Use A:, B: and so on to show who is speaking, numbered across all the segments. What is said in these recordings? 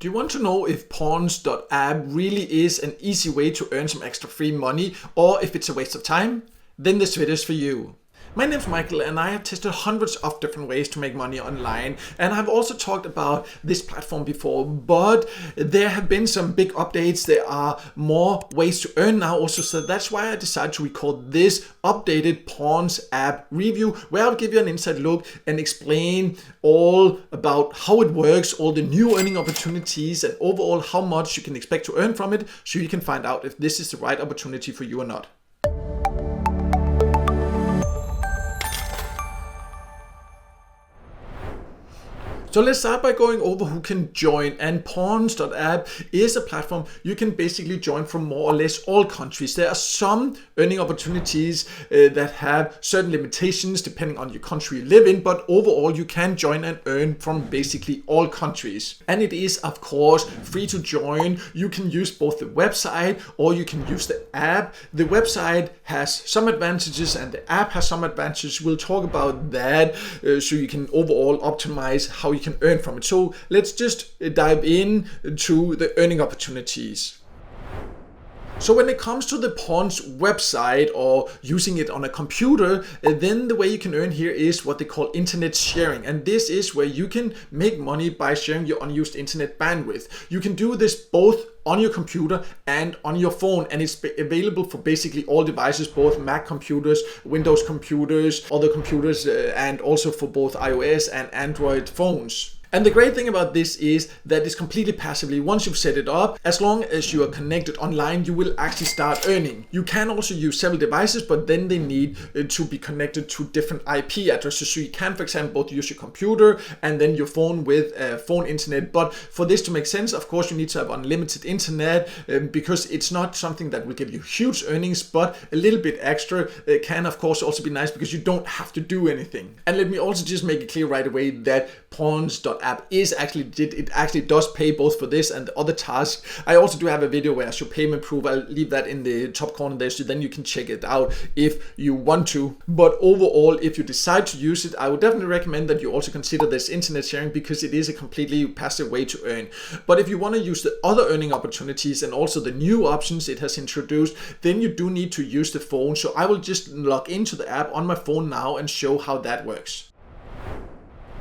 A: Do you want to know if Pawns.app really is an easy way to earn some extra free money or if it's a waste of time? Then this video is for you. My name is Michael and I have tested hundreds of different ways to make money online, and I've also talked about this platform before, but there have been some big updates. There are more ways to earn now also, so that's why I decided to record this updated Pawns app review where I'll give you an inside look and explain all about how it works, all the new earning opportunities, and overall how much you can expect to earn from it, so you can find out if this is the right opportunity for you or not. So let's start by going over who can join, and Pawns.app is a platform you can basically join from more or less all countries. There are some earning opportunities that have certain limitations depending on your country you live in, but overall you can join and earn from basically all countries. And it is of course free to join. You can use both the website or you can use the app. The website has some advantages and the app has some advantages. We'll talk about that so you can overall optimize how you can earn from it. So let's just dive in to the earning opportunities. So when it comes to the Pawns website or using it on a computer, then the way you can earn here is what they call internet sharing. And this is where you can make money by sharing your unused internet bandwidth. You can do this both on your computer and on your phone, and it's available for basically all devices, both Mac computers, Windows computers, other computers, and also for both iOS and Android phones. And the great thing about this is that it's completely passively. Once you've set it up, as long as you are connected online, you will actually start earning. You can also use several devices, but then they need to be connected to different IP addresses. So you can, for example, both use your computer and then your phone with phone internet. But for this to make sense, of course, you need to have unlimited internet because it's not something that will give you huge earnings, but a little bit extra can, of course, also be nice because you don't have to do anything. And let me also just make it clear right away that Pawns.app is actually legit. It actually does pay both for this and the other tasks. I also do have a video where I show payment proof. I'll leave that in the top corner there, so then you can check it out if you want to. But overall, if you decide to use it, I would definitely recommend that you also consider this internet sharing because it is a completely passive way to earn. But if you want to use the other earning opportunities and also the new options it has introduced, then you do need to use the phone. So I will just log into the app on my phone now and show how that works.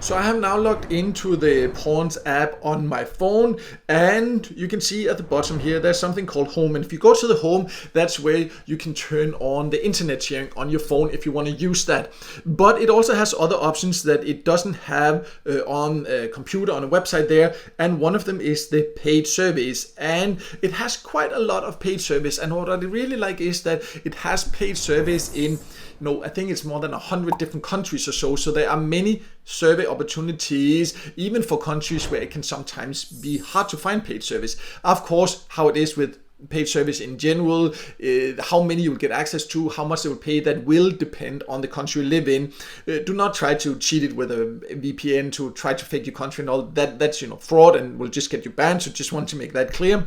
A: So I have now logged into the Pawns app on my phone, and you can see at the bottom here there's something called home, and if you go to the home, that's where you can turn on the internet sharing on your phone if you want to use that. But it also has other options that it doesn't have on a computer, on a website there, and one of them is the paid service, and it has quite a lot of paid service. And what I really like is that it has paid service in, I think it's more than 100 different countries or so. So there are many survey opportunities, even for countries where it can sometimes be hard to find paid service. Of course, how it is with paid service in general, how many you will get access to, how much they will pay, that will depend on the country you live in. Do not try to cheat it with a VPN to try to fake your country and all that. That's fraud and will just get you banned. So just want to make that clear.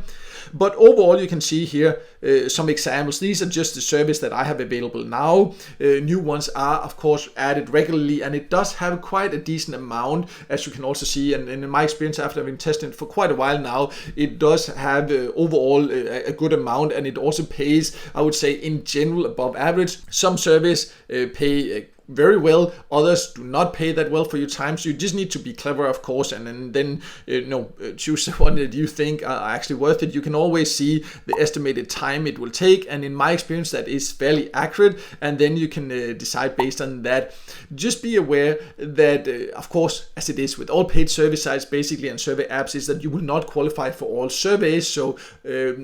A: But overall, you can see here some examples. These are just the service that I have available now. New ones are, of course, added regularly, and it does have quite a decent amount, as you can also see. And in my experience, after I've been testing it for quite a while now, it does have overall a good amount, and it also pays, I would say, in general above average. Some service pay very well, others do not pay that well for your time, so you just need to be clever, of course, and then choose the one that you think are actually worth it. You can always see the estimated time it will take, and in my experience that is fairly accurate, and then you can decide based on that. Just be aware that of course, as it is with all paid service sites basically and survey apps, is that you will not qualify for all surveys. So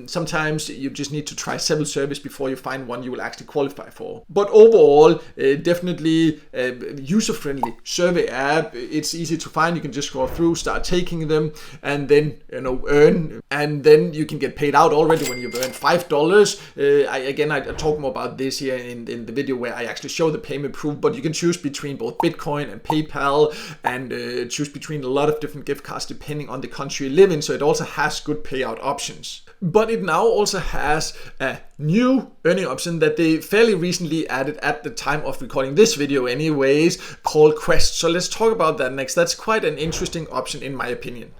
A: sometimes you just need to try several surveys before you find one you will actually qualify for. But overall, definitely user-friendly survey app. It's easy to find. You can just scroll through, start taking them, and then earn, and then you can get paid out already when you've earned $5. I talk more about this here in the video where I actually show the payment proof, but you can choose between both Bitcoin and PayPal, and choose between a lot of different gift cards depending on the country you live in. So it also has good payout options. But it now also has a new earning option that they fairly recently added at the time of recording this video anyways, called Quest. So let's talk about that next. That's quite an interesting option in my opinion.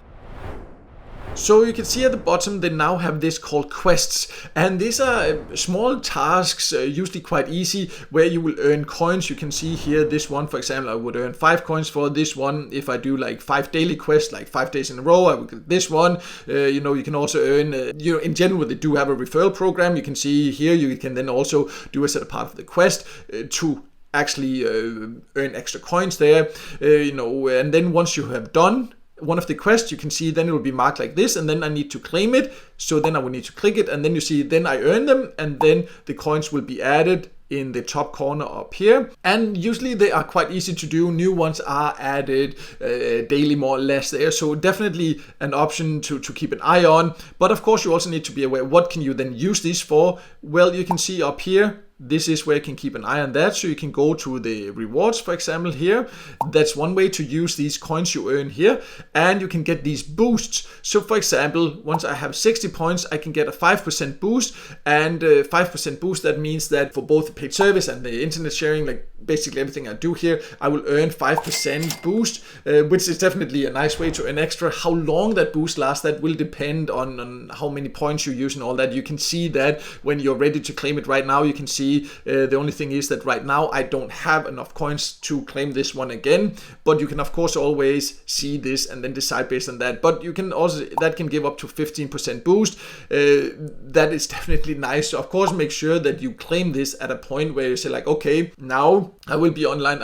A: So you can see at the bottom they now have this called quests, and these are small tasks, usually quite easy, where you will earn coins. You can see here this one, for example, I would earn 5 coins for this one. If I do like 5 daily quests, like 5 days in a row, I will get this one. You can also earn, in general they do have a referral program. You can see here you can then also do as a part of the quest to actually earn extra coins there, and then once you have done one of the quests, you can see then it will be marked like this, and then I need to claim it. So then I will need to click it, and then you see then I earn them, and then the coins will be added in the top corner up here. And usually they are quite easy to do. New ones are added daily, more or less there. So definitely an option to keep an eye on. But of course you also need to be aware, what can you then use these for? Well, you can see up here, this is where you can keep an eye on that. So you can go to the rewards, for example, here. That's one way to use these coins you earn here. And you can get these boosts. So for example, once I have 60 points, I can get a 5% boost. And 5% boost, that means that for both the paid service and the internet sharing, like basically everything I do here, I will earn 5% boost, which is definitely a nice way to earn extra. How long that boost lasts, that will depend on how many points you use and all that. You can see that when you're ready to claim it right now. You can see the only thing is that right now I don't have enough coins to claim this one again, but you can of course always see this and then decide based on that. But you can also, that can give up to 15% boost. That is definitely nice. So of course make sure that you claim this at a point where you say like, okay, now I will be online,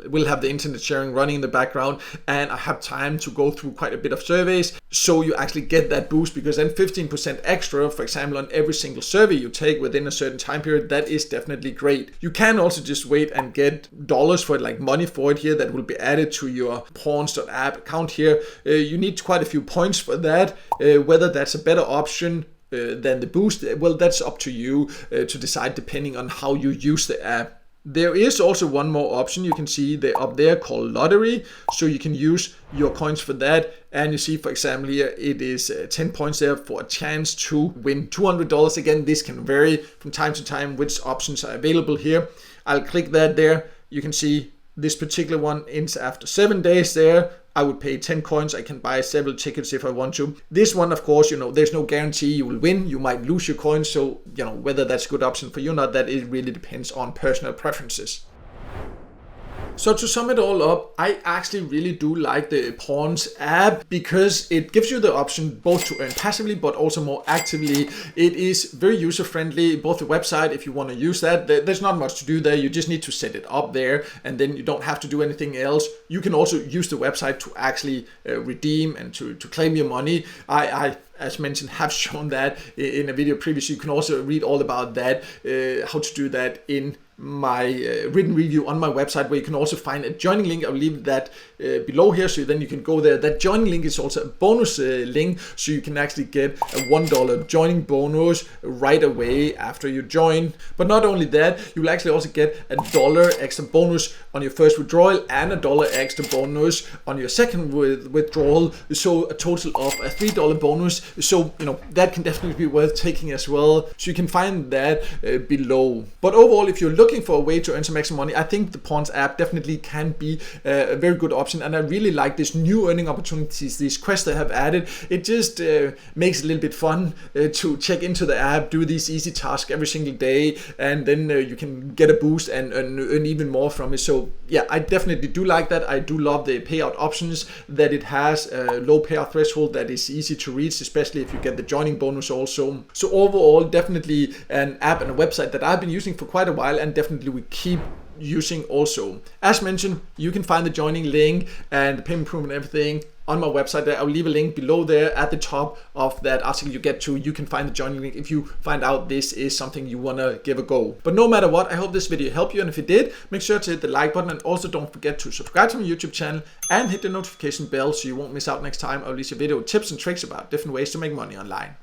A: will have the internet sharing running in the background, and I have time to go through quite a bit of surveys, so you actually get that boost, because then 15% extra, for example, on every single survey you take within a certain time period, that is definitely great. You can also just wait and get dollars for it, like money for it here, that will be added to your Pawns.app account here. You need quite a few points for that. Whether that's a better option than the boost, well, that's up to you to decide depending on how you use the app. There is also one more option you can see there up there called lottery, so you can use your coins for that. And you see, for example, here it is 10 points there for a chance to win $200. Again, this can vary from time to time which options are available here. I'll click that there. You can see this particular one ends after 7 days there. I would pay 10 coins. I can buy several tickets if I want to. This one, of course, there's no guarantee you will win. You might lose your coins. So, whether that's a good option for you or not, that it really depends on personal preferences. So to sum it all up, I actually really do like the Pawns app because it gives you the option both to earn passively but also more actively. It is very user friendly, both the website, if you want to use that, there's not much to do there. You just need to set it up there and then you don't have to do anything else. You can also use the website to actually redeem and to claim your money. I as mentioned, have shown that in a video previously. You can also read all about that, how to do that in my written review on my website, where you can also find a joining link. I'll leave that below here, so then you can go there. That joining link is also a bonus link, so you can actually get a $1 joining bonus right away after you join. But not only that, you will actually also get a $1 extra bonus on your first withdrawal and a $1 extra bonus on your second withdrawal, so a total of a $3 bonus. So that can definitely be worth taking as well, so you can find that below. But overall, if you're looking for a way to earn some extra money, I think the Pawns app definitely can be a very good option, and I really like this new earning opportunities, these quests they have added. It just makes it a little bit fun to check into the app, do these easy tasks every single day, and then you can get a boost and earn even more from it. So yeah, I definitely do like that. I do love the payout options that it has, a low payout threshold that is easy to reach, especially if you get the joining bonus also. So overall, definitely an app and a website that I've been using for quite a while, and definitely we keep using also. As mentioned, you can find the joining link and the payment proof and everything on my website there. I'll leave a link below there at the top of that article you get to. You can find the joining link if you find out this is something you want to give a go. But no matter what, I hope this video helped you, and if it did, make sure to hit the like button, and also don't forget to subscribe to my YouTube channel and hit the notification bell so you won't miss out next time I release a video with tips and tricks about different ways to make money online.